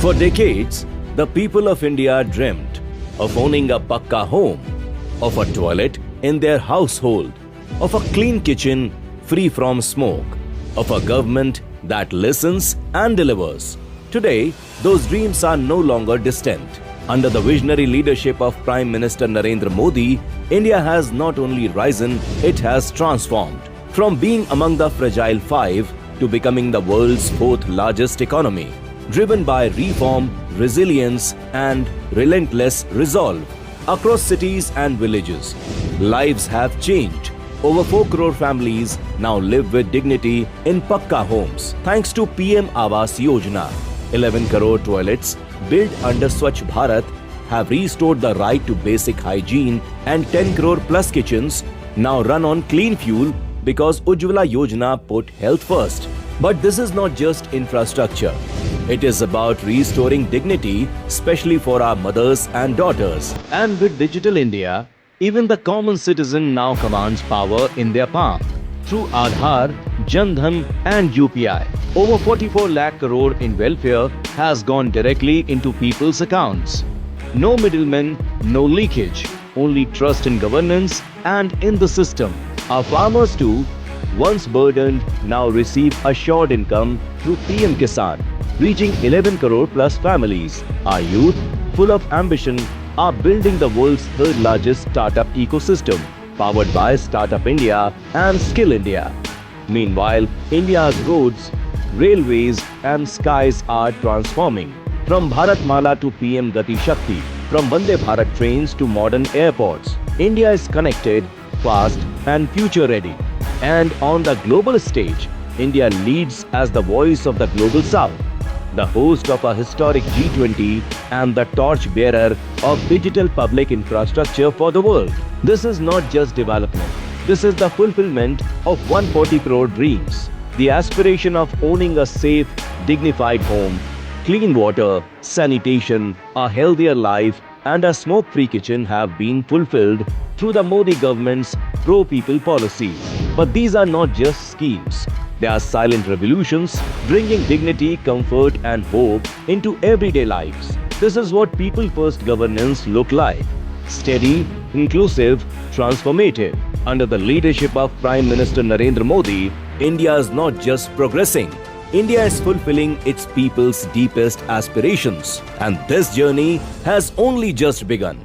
For decades, the people of India dreamt of owning a pakka home, of a toilet in their household, of a clean kitchen free from smoke, of a government that listens and delivers. Today, those dreams are no longer distant. Under the visionary leadership of Prime Minister Narendra Modi, India has not only risen, it has transformed. From being among the fragile five to becoming the world's fourth largest economy, driven by reform, resilience and relentless resolve. Across cities and villages, lives have changed. Over 4 crore families now live with dignity in Pakka homes thanks to PM Awas Yojana. 11 crore toilets built under Swachh Bharat have restored the right to basic hygiene, and 10 crore plus kitchens now run on clean fuel because Ujjwala Yojana put health first. But this is not just infrastructure. It is about restoring dignity, especially for our mothers and daughters. And with Digital India, even the common citizen now commands power in their palm. Through Aadhaar, Jan Dhan and UPI, over 44 lakh crore in welfare has gone directly into people's accounts. No middlemen, no leakage, only trust in governance and in the system. Our farmers too, once burdened, now receive assured income through PM Kisan, reaching 11 crore plus families. Our youth, full of ambition, are building the world's third largest startup ecosystem, powered by Startup India and Skill India. Meanwhile, India's roads, railways and skies are transforming. From Bharatmala to PM Gati Shakti, from Vande Bharat trains to modern airports, India is connected, fast and future ready. And on the global stage, India leads as the voice of the Global South, the host of a historic G20 and the torch-bearer of digital public infrastructure for the world. This is not just development. This is the fulfillment of 140 crore dreams. The aspiration of owning a safe, dignified home, clean water, sanitation, a healthier life and a smoke-free kitchen have been fulfilled through the Modi government's pro-people policies. But these are not just schemes. They are silent revolutions, bringing dignity, comfort and hope into everyday lives. This is what people-first governance look like. Steady, inclusive, transformative. Under the leadership of Prime Minister Narendra Modi, India is not just progressing. India is fulfilling its people's deepest aspirations. And this journey has only just begun.